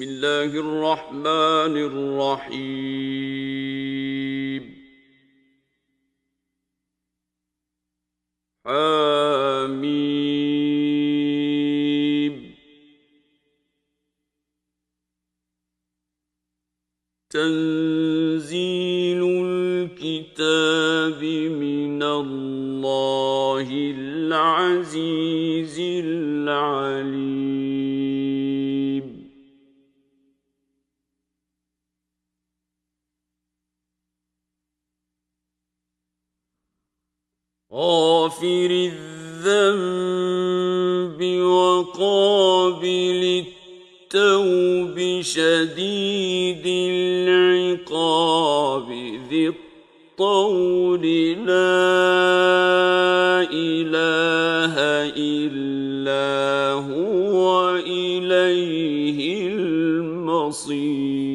بسم الله الرحمن الرحيم حميم تنزيل الكتاب من الله العزيز العليم غافر الذنب وقابل التوب شديد العقاب ذي الطول لا إله إلا هو إليه المصير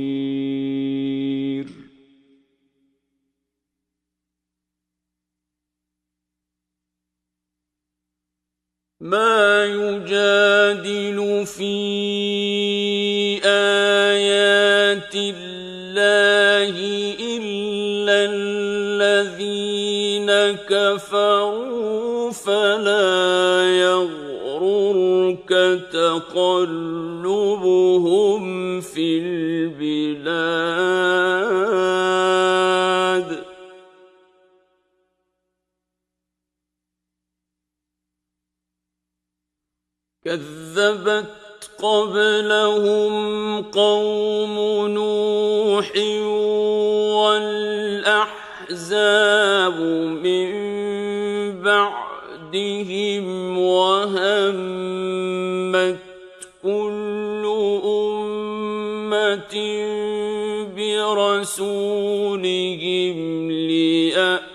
ما يجادل في آيات الله إلا الذين كفروا فلا يغررك تقلبهم في البلاد كذبت قبلهم قوم نوح والأحزاب من بعدهم وهمت كل أمة برسولهم ليأخذوه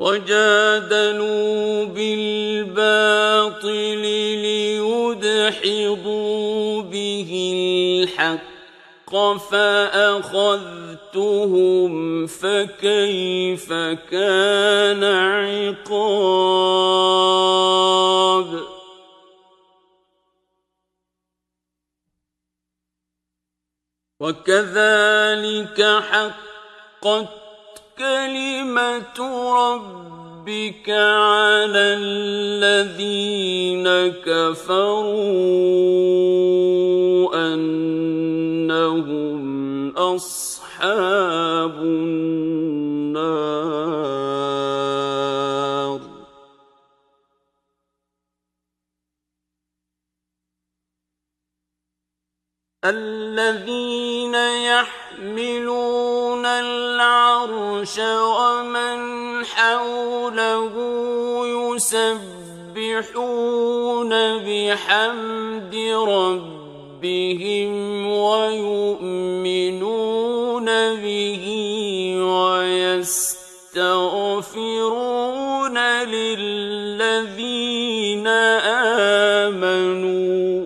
وجادلوا بالباطل ليدحضوا به الحق فأخذتهم فكيف كان عقاب وكذلك حقت كلمة ربك على الذين كفروا أنهم أصحاب النار الذين يحملون العرش ومن حوله يسبحون بحمد ربهم ويؤمنون به ويستغفرون للذين آمنوا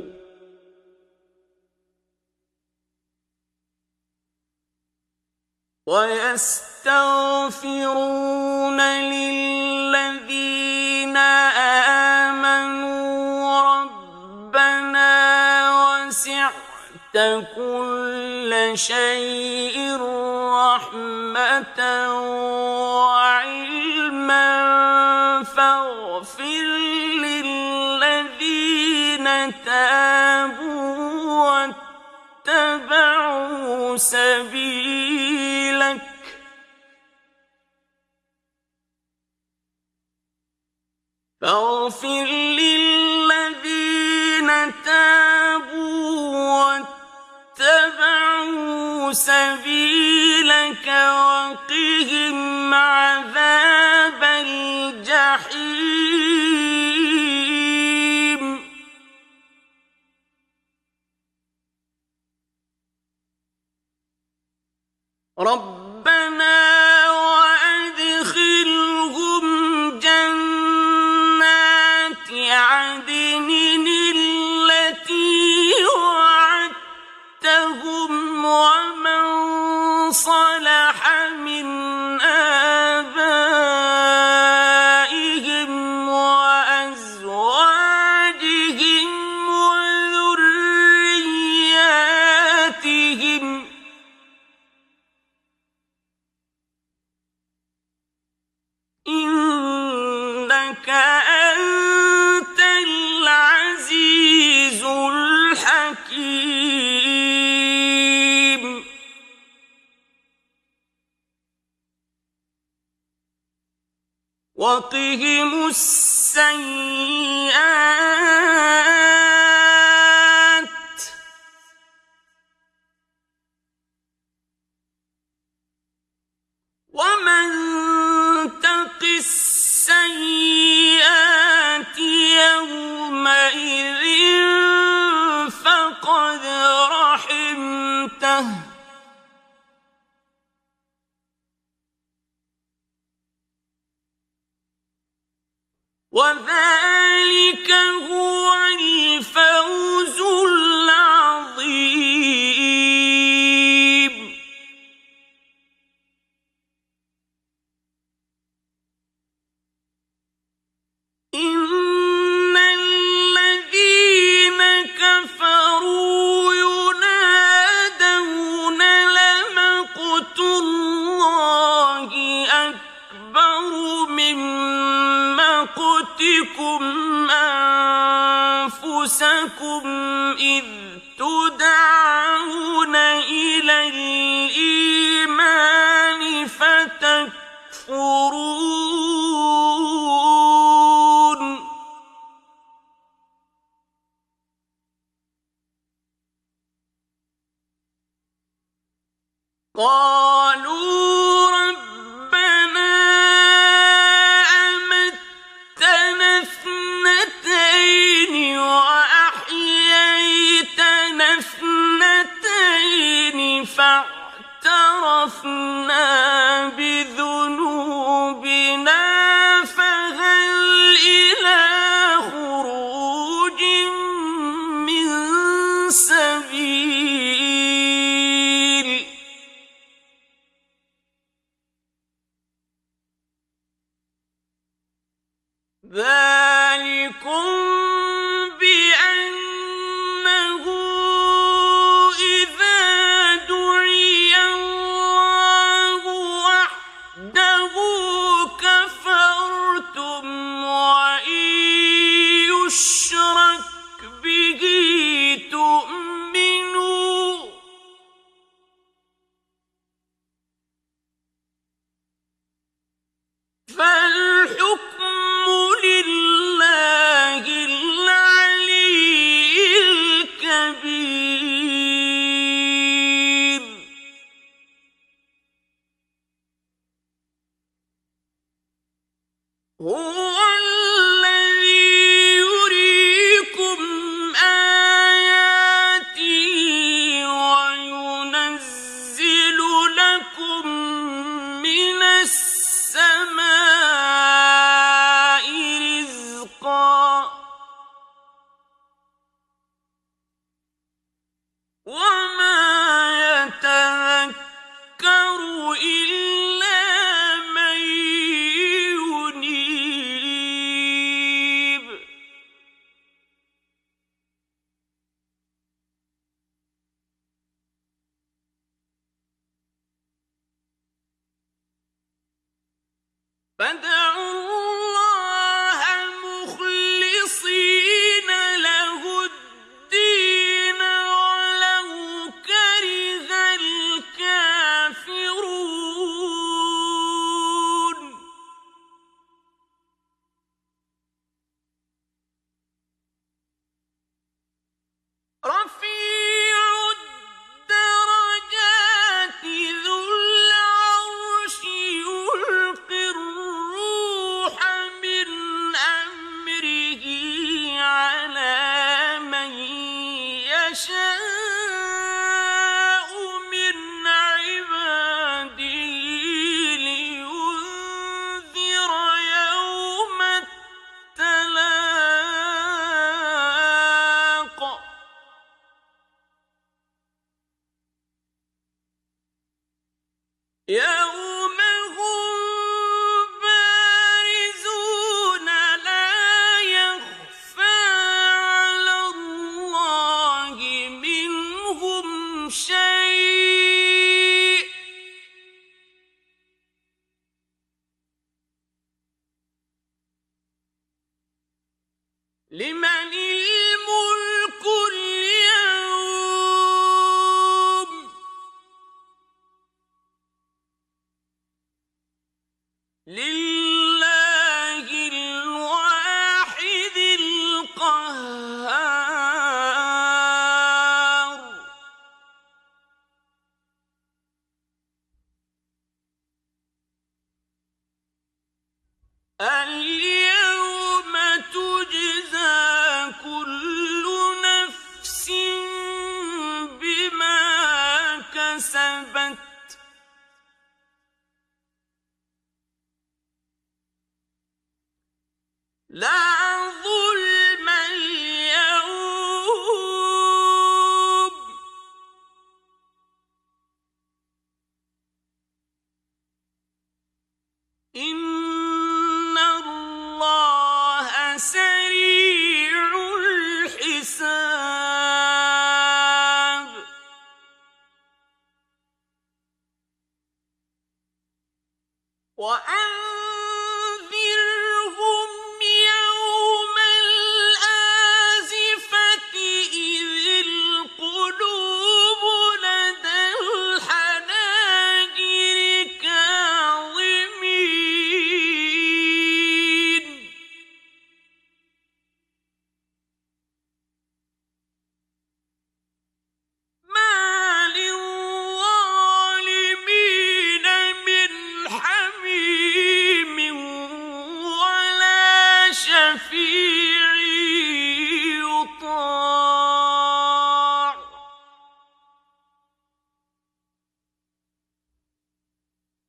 ربنا وسعت كل شيء رحمة وعلما فاغفر للذين تابوا واتبعوا سبيلك فاغفر للذين تابوا واتبعوا سبيلك وقهم عذاب الجحيم ربنا وأدخلهم جنات عدن التي وعدتهم ومن صلى وقهم السيئات ومن تق السيئات يومئذ فقد رحمته وذلك هو الفوز العظيم. إن الذين كفروا ينادون لمقت الله أكبر من مقتكم أنفسكم إذ تدعون إلى الإيمان فتكفرون. قالوا ربنا أمتنا اثنتين وأحييتنا اثنتين فاعترفنا بذنوبنا فهل إلى خروج من سبيل. ذلكم بأنه إذا دعي الله وحده كفرتم وإن يشرك به تؤمنوا فالحكم لله العلي الكبير. هو الذي يريكم آياته وينزل لكم من السماء رزقا وما يتذكر إلا من ينيب. فادعوا الله مخلصين له الدين ولو كره الكافرون. رفيع الدرجات ذو العرش يلقي الروح من أمره على من يشاء من عباده لينذر يوم التلاق. يوم هم بارزون لا يخفى على الله منهم شيء لمن الملك اليوم لله لا ظلم اليوم إن الله سريع الحساب وأنذرهم يوم الآزفة إذ القلوب لدى الحناجر كاظمين ما للظالمين من حميم ولا شفيع يطاع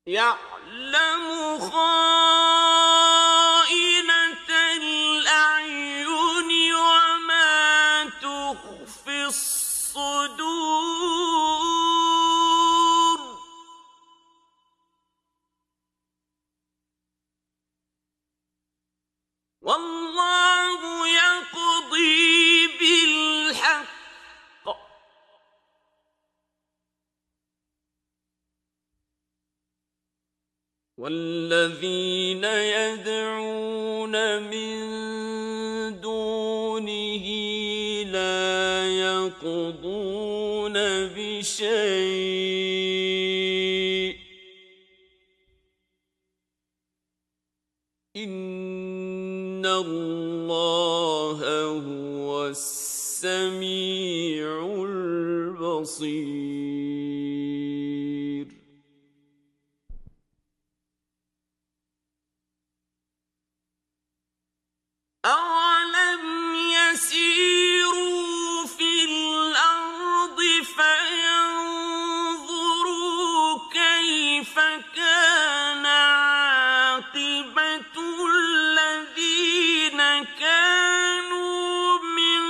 يعلم خائنة الأعين وما تخفي الصدور والله يقضي بالحق والذين يدعون من دونه لا يقضون بشيء إن الله هو السميع البصير أولم يسيروا في الأرض فينظروا كيف كان عاقبة الذين كانوا من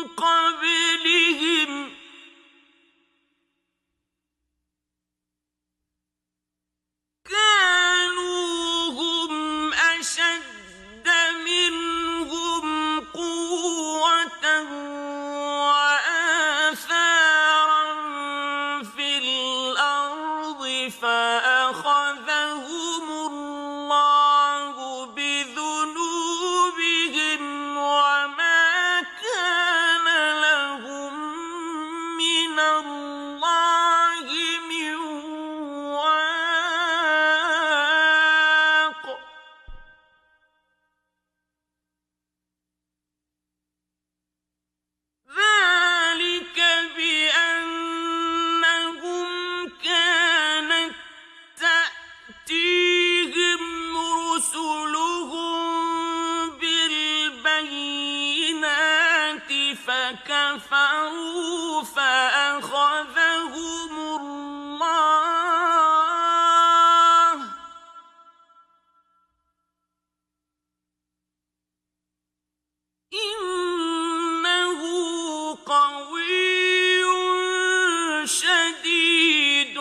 قبلهم كانوا هم أشد منهم قوة وآثارا في الأرض فأخذهم الله بذنوبهم وما كان لهم من الله من واق ذلك بأنهم كانت تأتيهم رسلهم بالبينات فكفروا فأخذهم الله إنه قوي شديد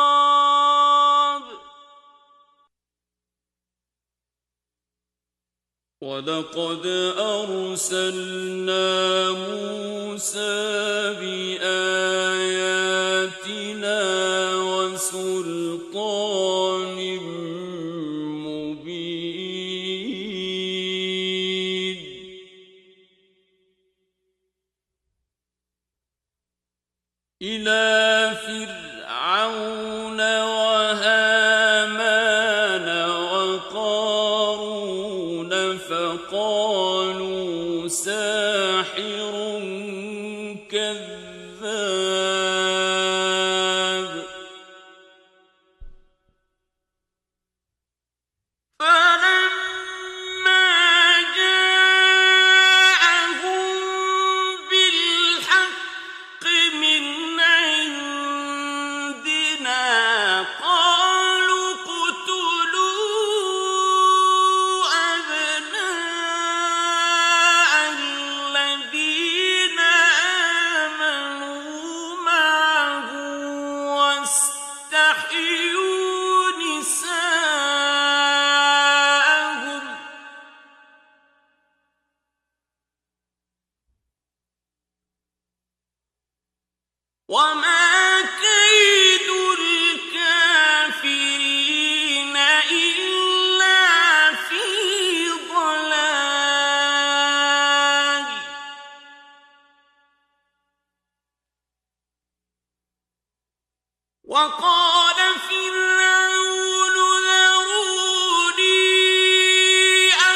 العقاب ولقد أرسلنا موسى بآياتنا وسلطان مبين إلى فرعون وهامان وقارون فقالوا ساحر كذاب فلما جاءهم بالحق من عندنا نِسَاءَهُمْ ۚ وَمَا كَيْدُ الْكَافِرِينَ إِلَّا فِي ضَلَالٍ. وَقَالَ فِرْعَوْنُ ذَرُونِي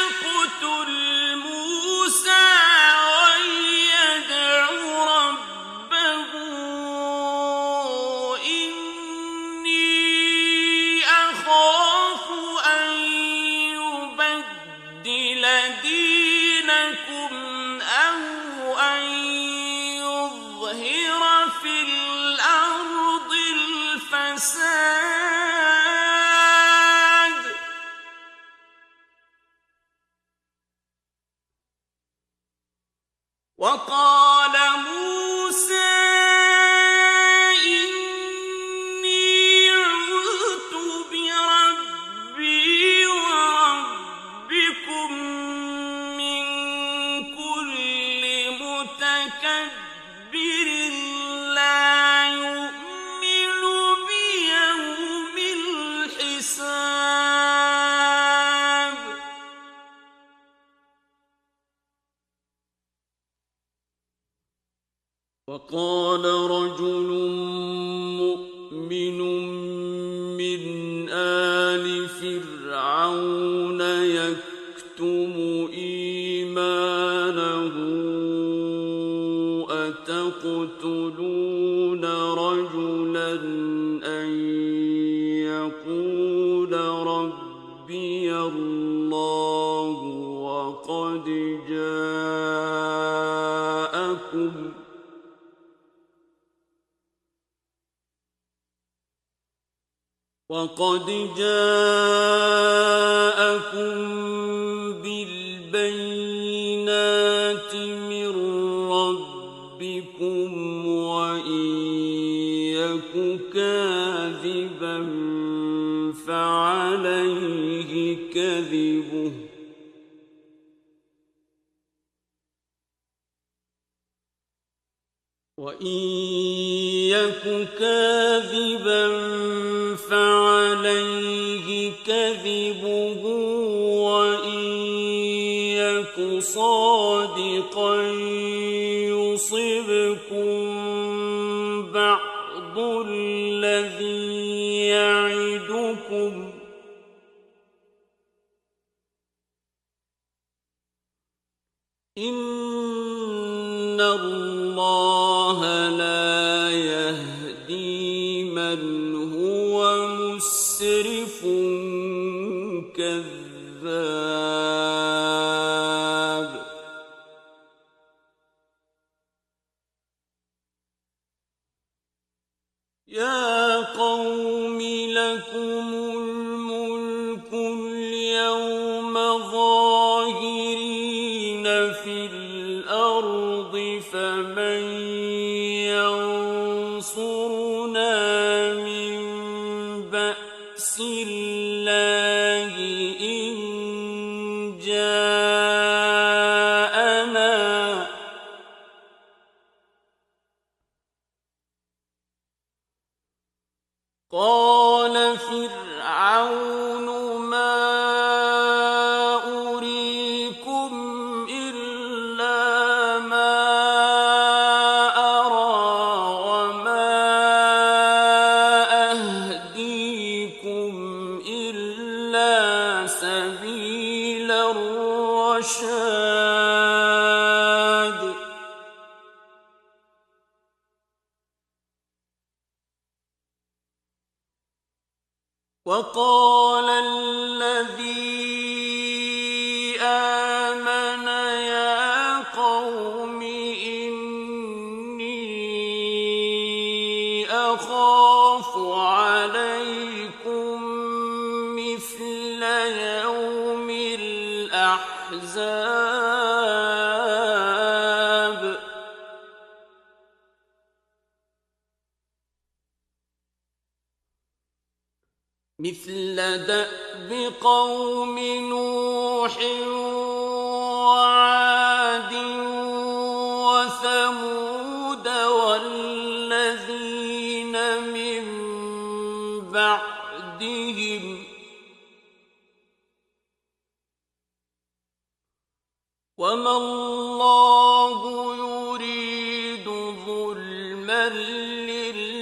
أَقْتُلْ مُوسَىٰ وَلْيَدْعُ رَبَّهُ إِنِّي أَخَافُ أَن يُبَدِّلَ دِينَكُمْ أَوْ أَن يُظْهِرَ فِي الْأَرْضِ الْفَسَادَ. وَقَالَ مُوسَىٰ إِنِّي عُذْتُ بِرَبِّي وَرَبِّكُم مِّن كُلِّ مُتَكَبِّرٍ لَّا يُؤْمِنُ بِيَوْمِ الْحِسَابِ. وَقَالَ رَجُلٌ مُّؤْمِنٌ مِّنْ آلِ فِرْعَوْنَ يَكْتُمُ إِيمَانَهُ أَتَقْتُلُونَ رَجُلًا أَن يَقُولَ رَبِّيَ اللَّهُ وَقَدْ جَاءَكُم بِالْبَيِّنَاتِ مِن رَّبِّكُمْ وَإِن يَكُ كَاذِبًا فَعَلَيْهِ كَذِبُهُ وَإِن يَكُ كَاذِبًا فَعَلَيْهِ كَذِبُهُ وَإِن يَكُ صَادِقًا يُصِبْكُم بَعْضُ الَّذِي يَعِدُكُمْ ۖ إِنَّ اللَّهَ لَا يَهْدِي مَنْ هُوَ مُسْرِفٌ كَذَّابٌ. يَا قَوْمِ لَكُمُ الْمُلْكُ الْيَوْمَ ظَاهِرِينَ فِي الْأَرْضِ فَمَن يَنصُرُنَا مِن بَأْسِ اللَّهِ إِن جَاءَنَا ۚ قَالَ فِرْعَوْنُ مَا أُرِيكُمْ إِلَّا مَا أَرَىٰ وَمَا أَهْدِيكُمْ إِلَّا سَبِيلَ الرَّشَادِ. وَقَالَ الَّذِي آمَنَ يَا قَوْمِ إِنِّي أَخَافُ عَلَيْكُم مِّثْلَ يَوْمِ الْأَحْزَابِ. مثل دأب قوم نوح وعاد وثمود والذين من بعدهم وما الله يريد ظلما للعباد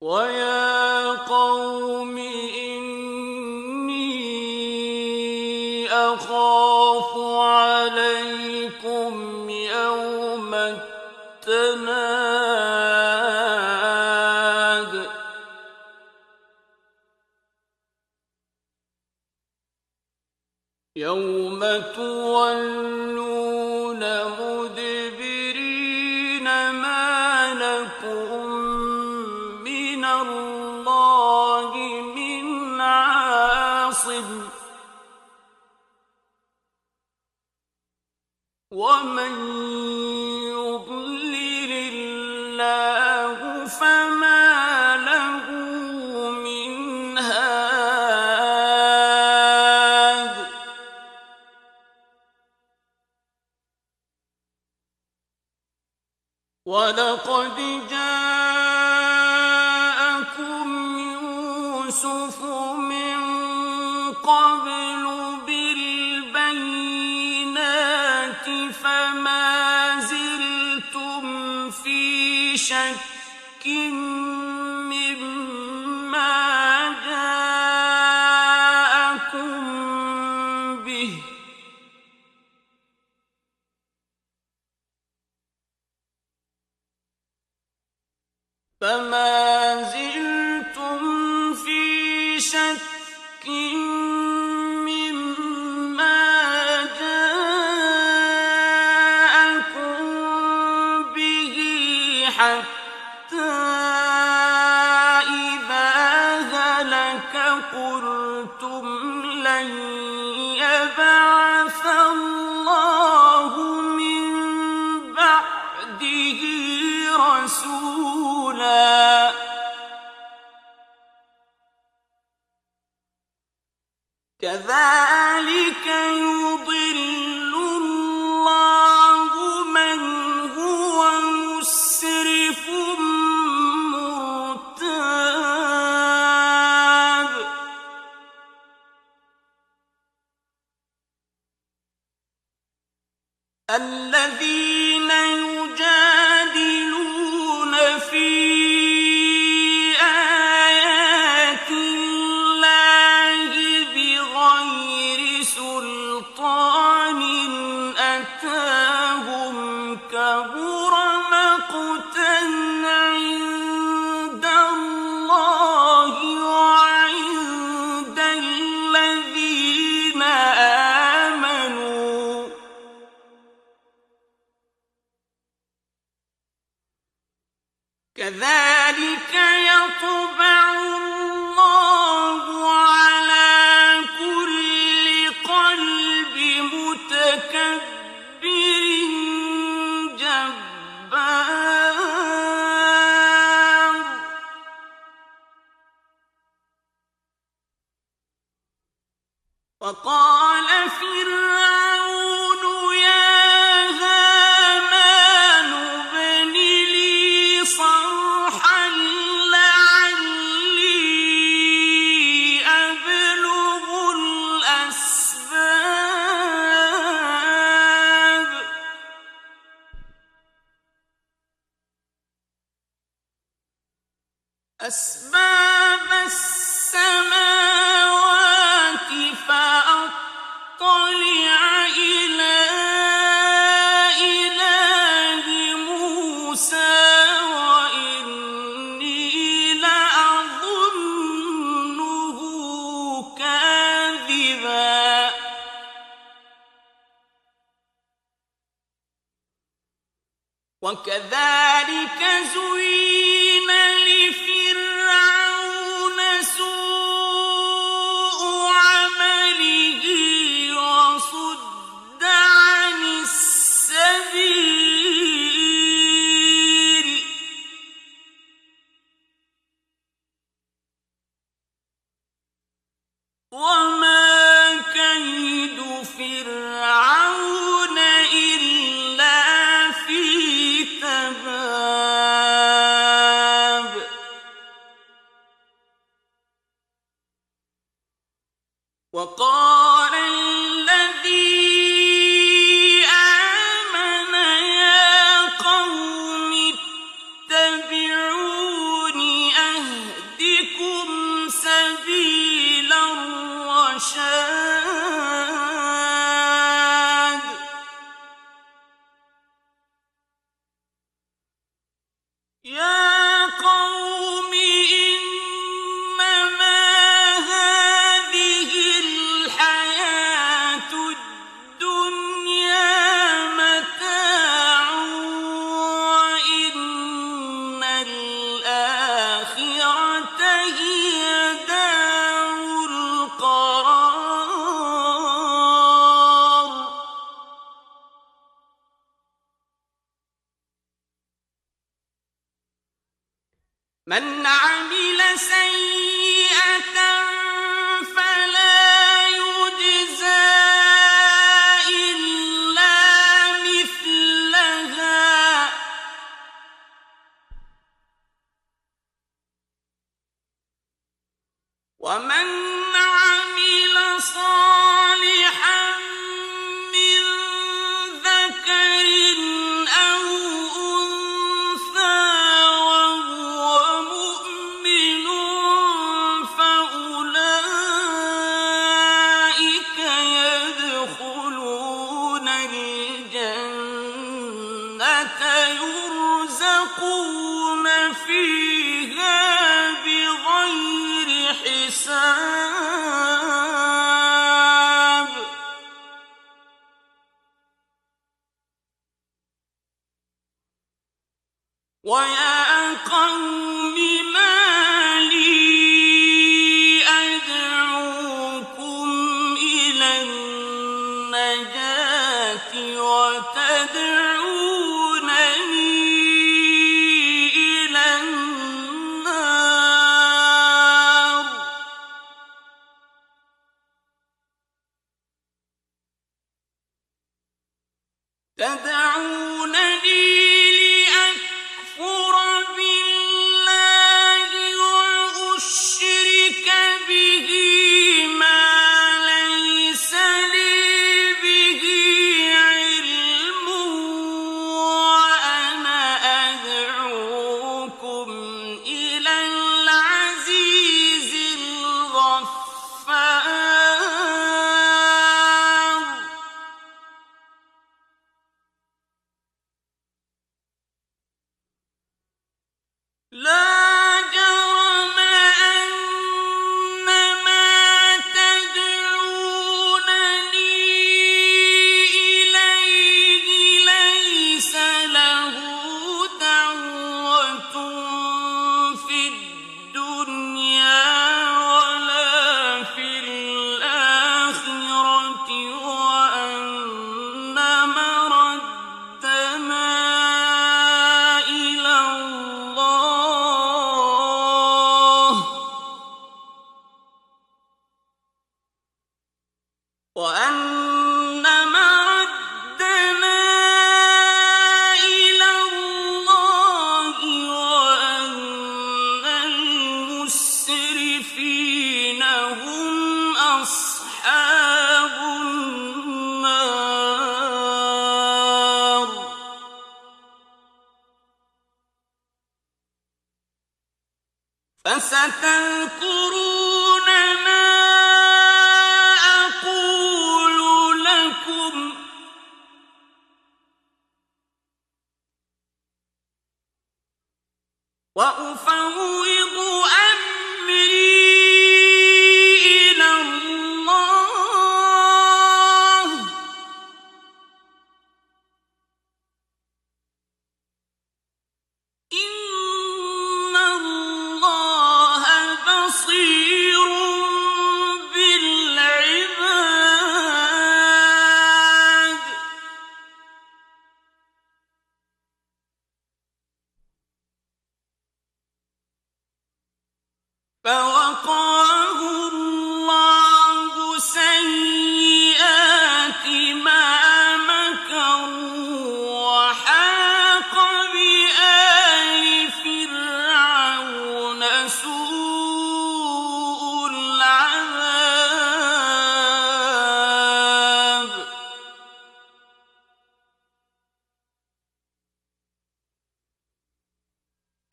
ويا قوم إني أخاف عليكم يوم التناد يوم تولون مدبرين ما لكم من الله من عاصم ومن يضلل الله فما له من هاد ولقد جاءكم يوسف من قبل بالبينات فما زلتم في شك مما جاءكم به حتى إذا هلك قلتم لن يبعث الله من بعده رسولا كذلك يضل الله من هو مسرف مرتاب الذين يجادلون في آيات الله بغير سلطان أتاهم كبر مقتا عند الله وعند الذين آمنوا كذلك يطبع الله على كل قلب متكبر جبار وقال فرعون يا هامان ابن لي صرحا لعلي أبلغ أسباب السماوات فأطلع إلى إله موسى وإني لأظنه كاذبا وكذلك زين لفرعون سوء عمله وصد عن السبيل من عمل سيئة فلا يجزى إلا مثلها ومن عمل صالحا من ذكر أو أنثى وهو مؤمن فأولئك يدخلون الجنة يرزقون فيها بغير حساب ويا قوم ما لي أدعوكم إلى النجاة وتدعونني إلى النار تدعونني لأكفر بالله وأشرك به ما ليس لي به علم وأنا أدعوكم إلى العزيز الغفار لا جرم أن ما تدعونني إليه ليس له دعوة في الدنيا ولا في الآخرة وأن مردنا إلى الله وأن مردنا إلى الله وأن المسرفين هم أصحاب النار فستذكرون ما أقول لكم وأفوض أمري إلى الله إن الله بصير بالعباد فوقاه الله سيئات ما مكروا وحاق بآل فرعون سوء العذاب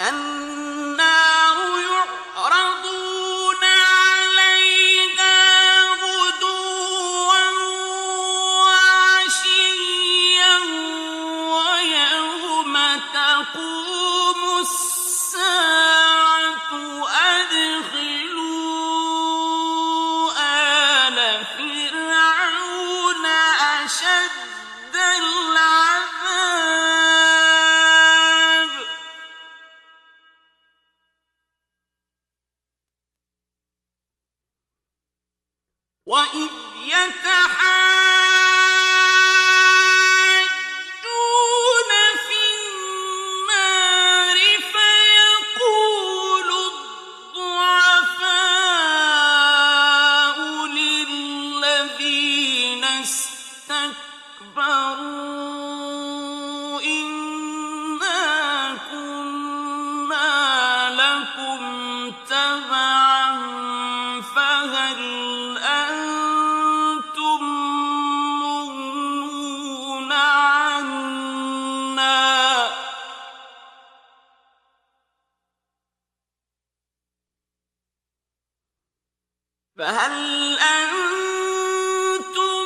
النار يعرضون عليها غدوا وعشيا ويوم تقوم الساعة أدخلوا آل فرعون أشد العذاب وإذ يتحاجون في النار فيقول اسْتَكْبَرُوا إِنَّا كُنَّا لَكُمْ تَبَعًا فَهَلْ أَنتُم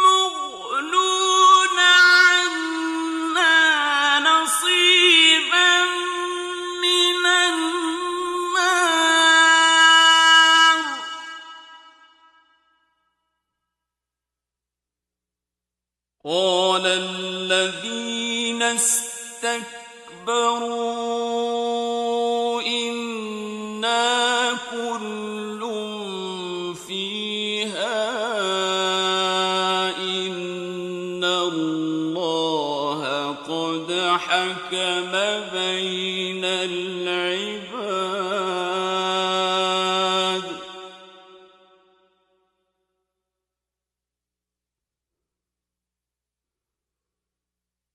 مُّغْنُونَ عَنَّا نَصِيبًا مِّنَ النَّارِ قَالَ الَّذِينَ اسْتَكْبَرُوا إِنَّا كُلٌّ فِيهَا إِنَّ اللَّهَ قَدْ حَكَمَ بَيْنَ الْعِبَادِ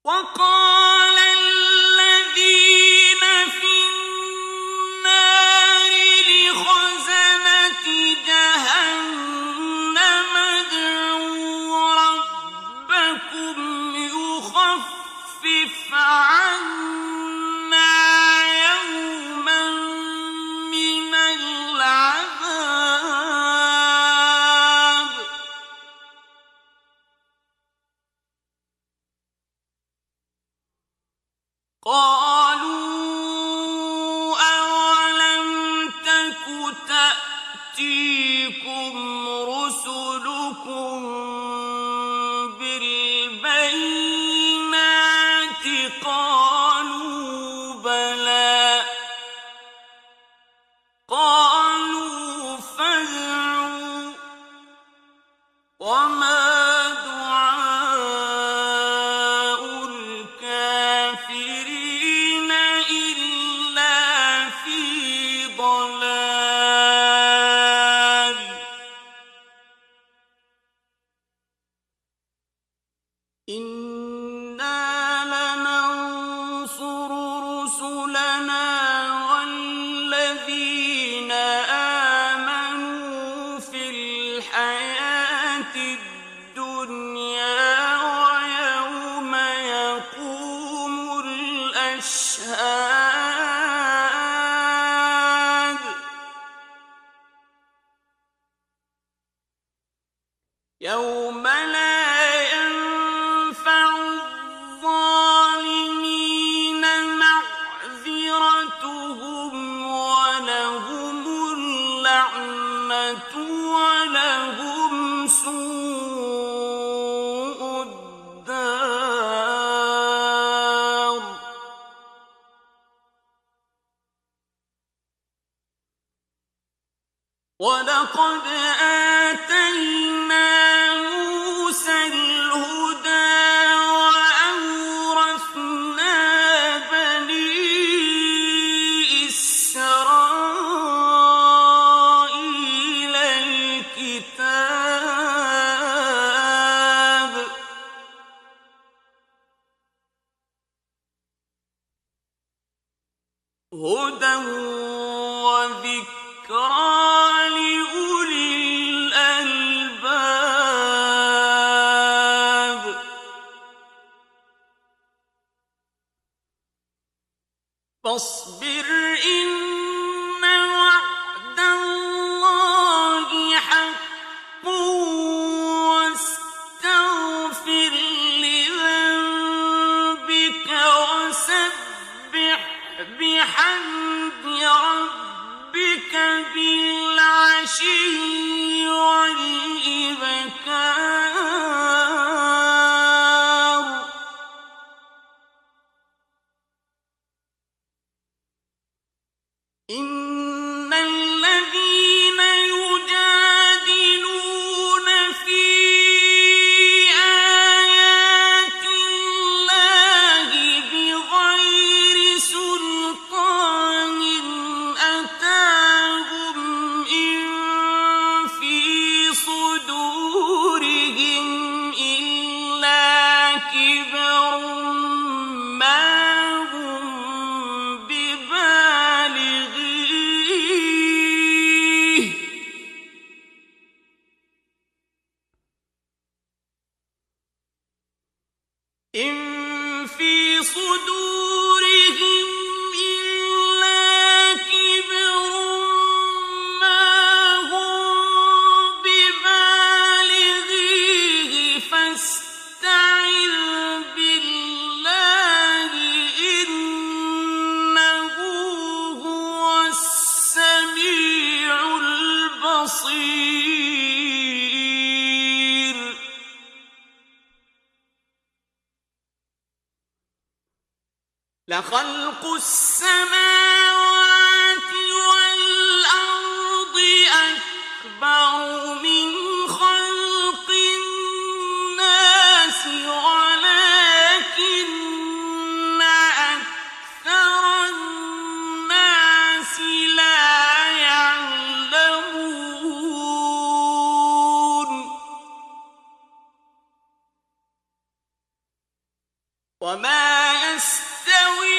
وَقَالَ الَّذِينَ فِي النَّارِ لِخَزَنَةِ جَهَنَّمَ ادْعُوا رَبَّكُمْ يُخَفِّفْ عَنَّا يَوْمًا مِّنَ الْعَذَابِ قَالُوا أَوَلَمْ تَكُ تَأْتِيكُمْ رُسُلُكُم بِالْبَيِّنَاتِ قَالُوا بَلَىٰ قَالُوا فَادْعُوا وَمَا دُعَاءُ الْكَافِرِينَ إِلَّا فِي ضَلَالٍ إِنَّا لَنَنصُرُ رُسُلَنَا وَالَّذِينَ آمَنُوا فِي الْحَيَاةِ الدُّنْيَا وَيَوْمَ يَقُومُ الْأَشْهَادُ يَوْمَ لَا يَنفَعُ الظَّالِمِينَ مَعْذِرَتُهُمْ وَلَهُمُ اللَّعْنَةُ وَلَهُمْ سُوءُ الدَّارِ وَلَقَدْ آتَيْنَا مُوسَى الْهُدَىٰ وَأَوْرَثْنَا بَنِي إِسْرَائِيلَ الْكِتَابَ هُدًى وَذِكْرَىٰ لِأُولِي الْأَلْبَابِ فاصبر إن وعد الله حق واستغفر لذنبك وسبح بحمد ربك بالعشي والإبكار إن الذين يجادلون في آيات الله بغير سلطان أتاهم إن في صدورهم إن في صدورهم إلا كبر ما هم ببالغيه فاستعذ بالله إنه هو السميع البصير لخلق السماوات والأرض أكبر من خلق الناس ولكن أكثر الناس لا يعلمون وما يستوي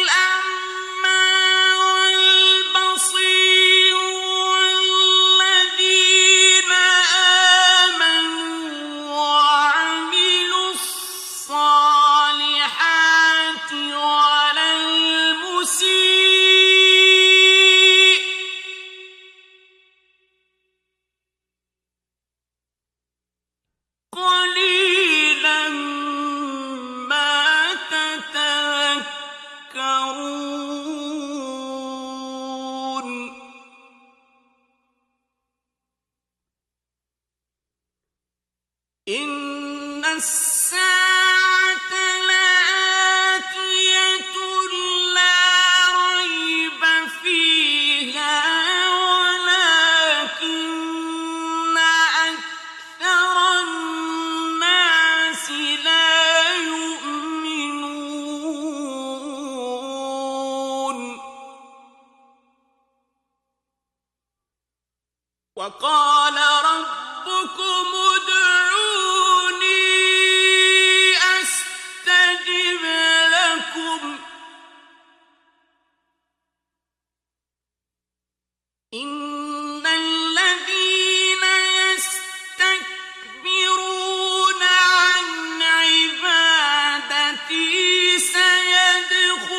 الأعمى والبصير والذين آمنوا وعملوا الصالحات ولا المسيء قليلا ما تتذكرون إن الساعة لآتية لا ريب فيها ولكن أكثر الناس لا يؤمنون وقال ربكم ادعوني أستجب لكم إن الذين يستكبرون عن عبادتي سيدخلون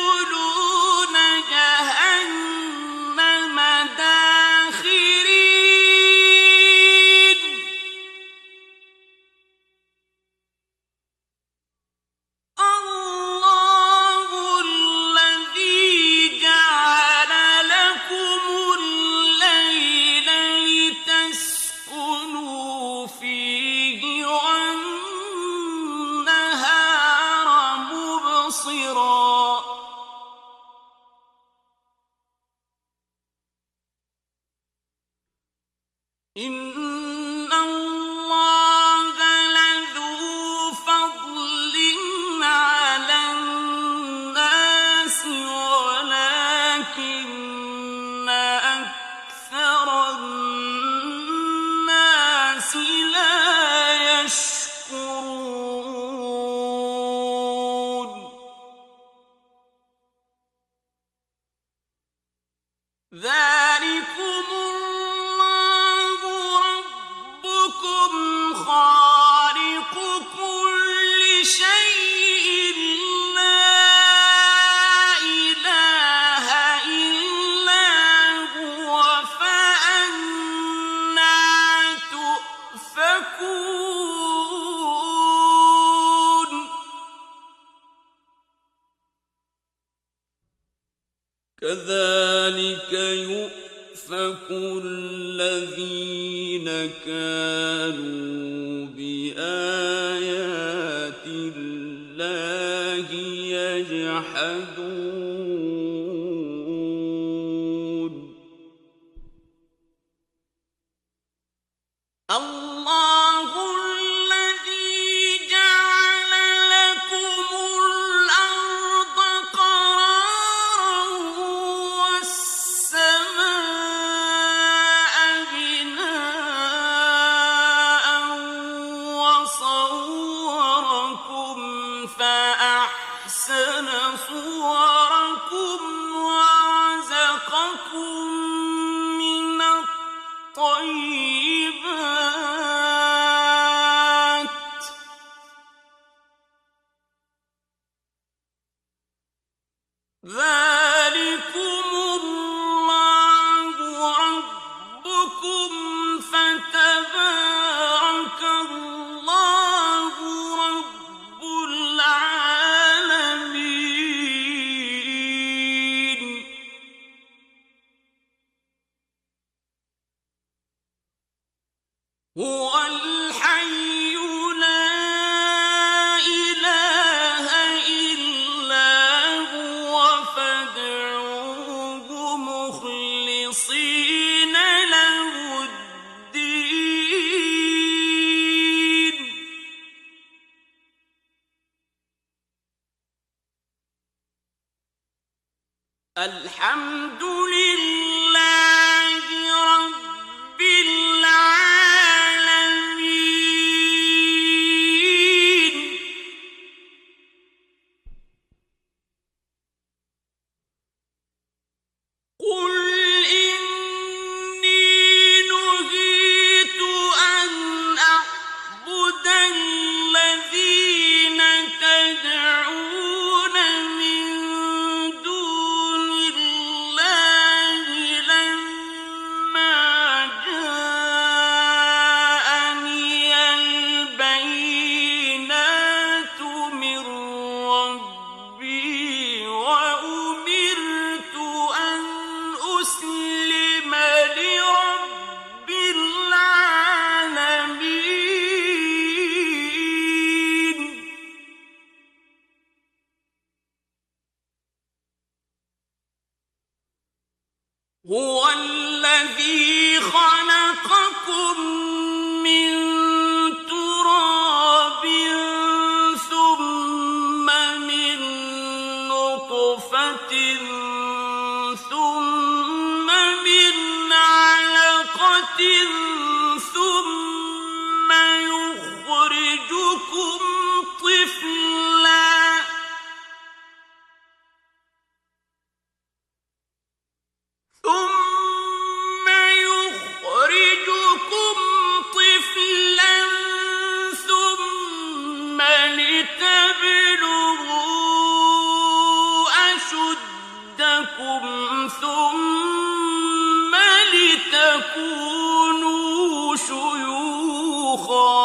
جهنم داخرين الله الذي جعل لكم الليل لتسكنوا فيه والنهار مبصرا إن الله لذو فضل على الناس ولكن أكثر الناس لا يشكرون ذلكم الله ربكم خالق كل شيء لا إله إلا هو فأنى تؤفكون كذلك يؤفك الذين كانوا بآيات الله يجحدون الله الذي جعل لكم الأرض قرارا والسماء بناء وصوركم فأحسن صوركم ورزقكم من الطيبات ذلكم الله ربكم فتبارك الله رب العالمين. هو الحي لا إله إلا هو فادعوه مخلصين له الدين. الحمد لله رب العالمين. قل إني نهيت أن أعبد الذين تدعون من دون الله لما جاءني البينات من ربي وأمرت أن أسلم لرب العالمين. هو الذي خلقكم من تراب ثم من نطفة ثم من علقة ثم يخرجكم طفلا ثم لتبلغوا أشدكم ثم لتكونوا شيوخا.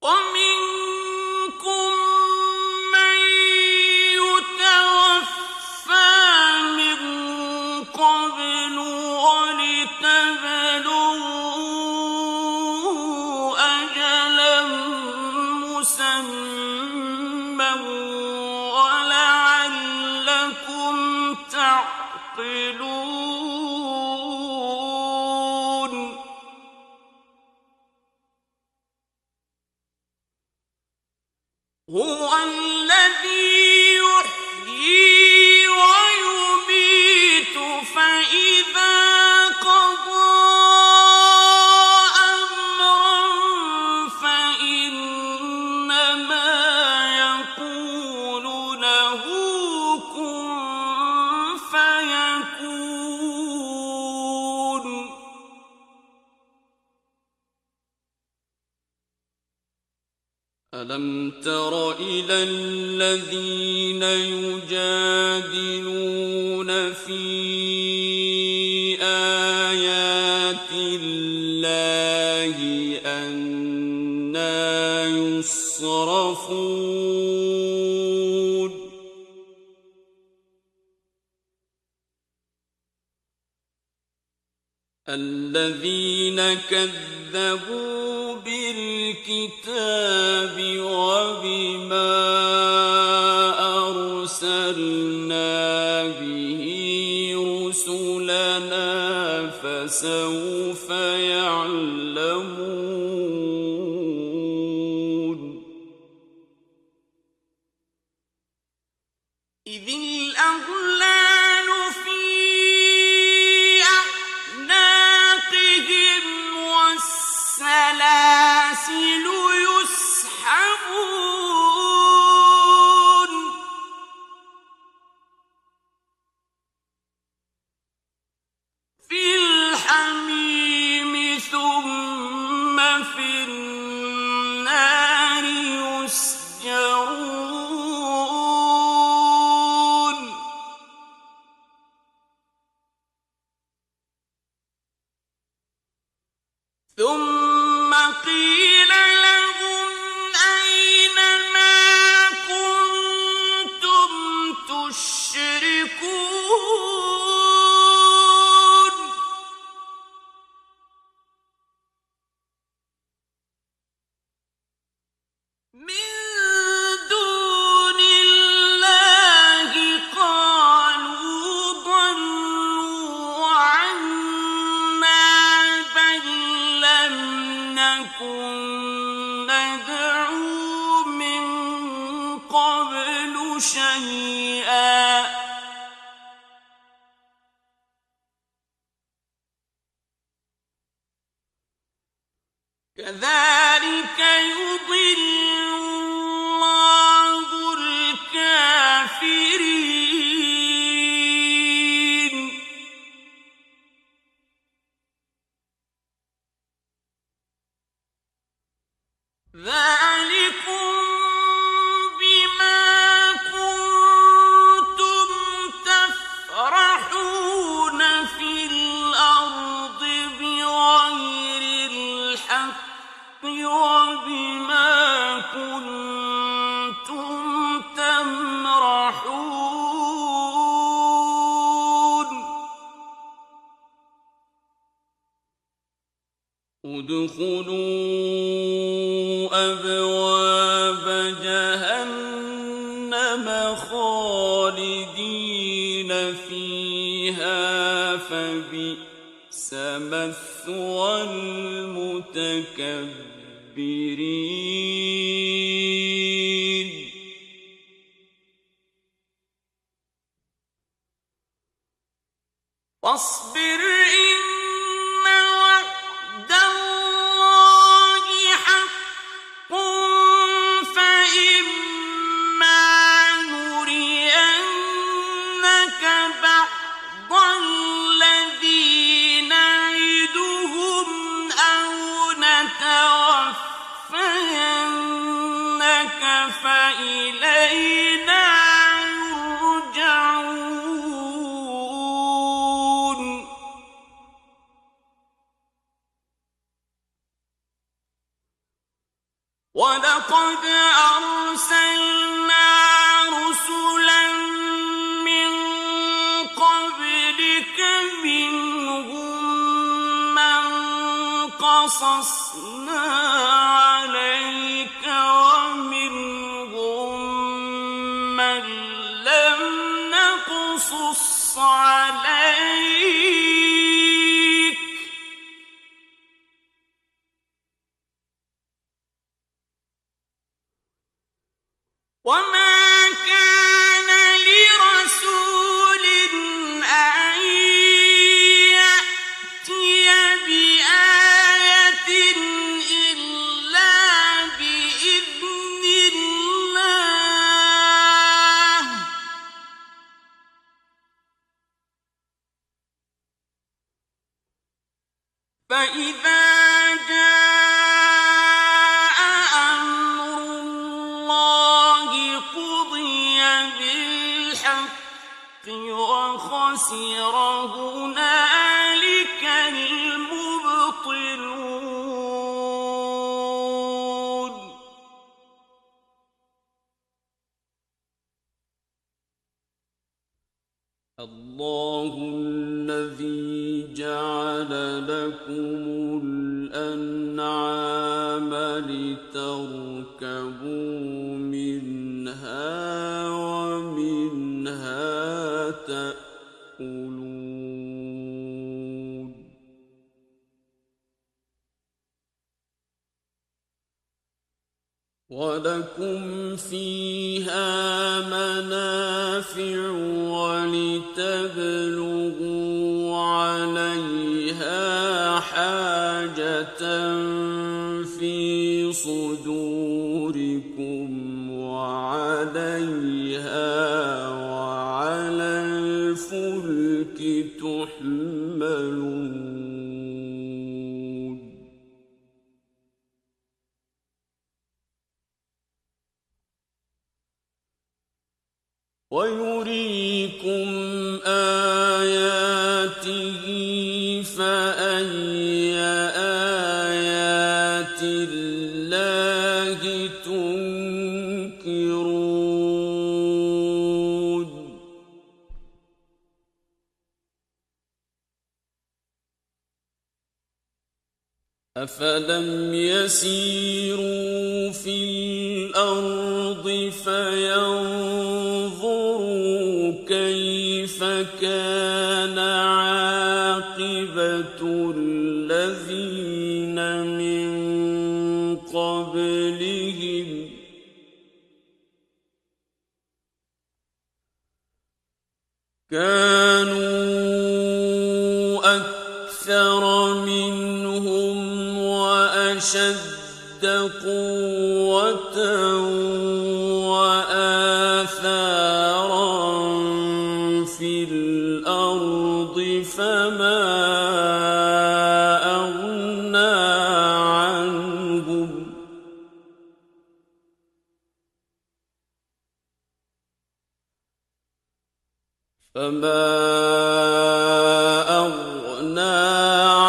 ومنكم من يتوفى من قبل ولتبلغوا أجلا مسمى ولعلكم تعقلون. هو الذي يحيي ويميت فإذا قضى أمرا فإنما يقول له كن فيكون. ألم تر إلى الذين يجادلون في آيات الله أنى يصرفون. الذين كذبوا بالكتاب وبما أرسلنا به رسلنا فسوف يعلمون. إذ الأغلال في أعناقهم والسلاسل يسحبون في الحميم ثم في النار ثم قيل لهم أين ما كنتم تشركون من دون الله قالوا ضلوا عنا بل لم نكن ندعو من قبل شيئا كذلك يضل الله الكافرين ذلكم بما كنتم تفرحون في الأرض بغير الحق وبما كنتم تمرحون ادخلوا أبواب جهنم خالدين فيها فبئس مثوى المتكبرين واصبر إن وعد الله حق فإما نرينك بعض الذي نعدهم أو نتوفينك فإلينا يرجعون ولقد أرسلنا رسلا من قبلك منهم من قصصنا عليك ومنهم من لم نقصص عليك وما كان لرسول أن يأتي بآية إلا بإذن الله فإذا جاء أمر الله قضي بالحق وخسر هنالك المبطلون الله الذي جعل لكم الأنعام لتركبوا منها ومنها تأكلون ولكم فيها منافع ولتبلغوا عليها حاجة في صدوركم وعليها وعلى الفلك تحملون ويريكم آياته فأي أفلم يسيروا في الأرض فينظروا كيف كان عاقبة الذين من قبلهم كانوا أكثر منهم وأشد قوة وآثارا في الأرض فما أغنى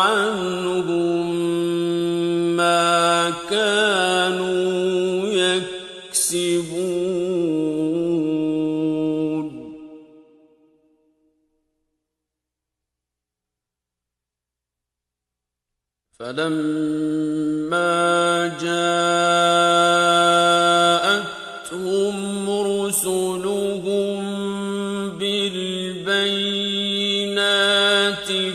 عنهم ما كانوا يكسبون فلما جاءتهم رسلهم بالبينات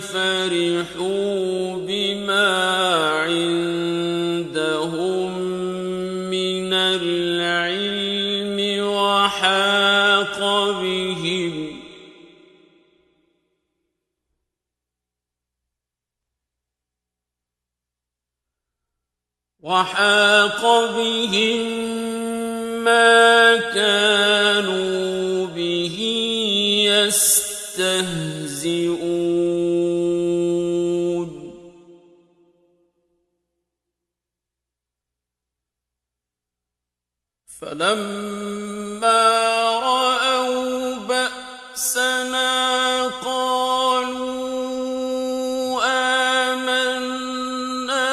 فرحوا بما عندهم من العلم وحاق بهم ما كانوا به يستهزئون فلما رأوا بأسنا قالوا آمنا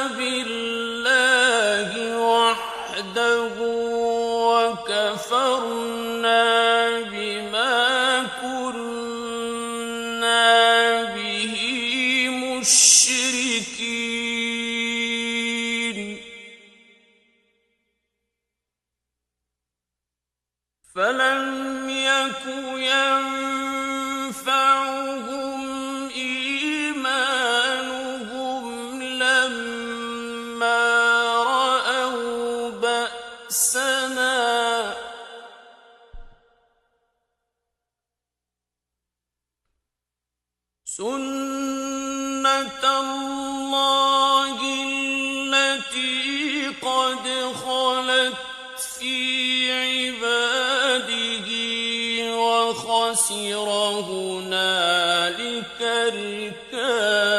بالله وحده وكفرنا بما كنا به مشركين فلم يك ينفعهم إيمانهم لما رأوا بأسنا سنة الله التي قد خلت في عباده وخسر هنالك الكافرون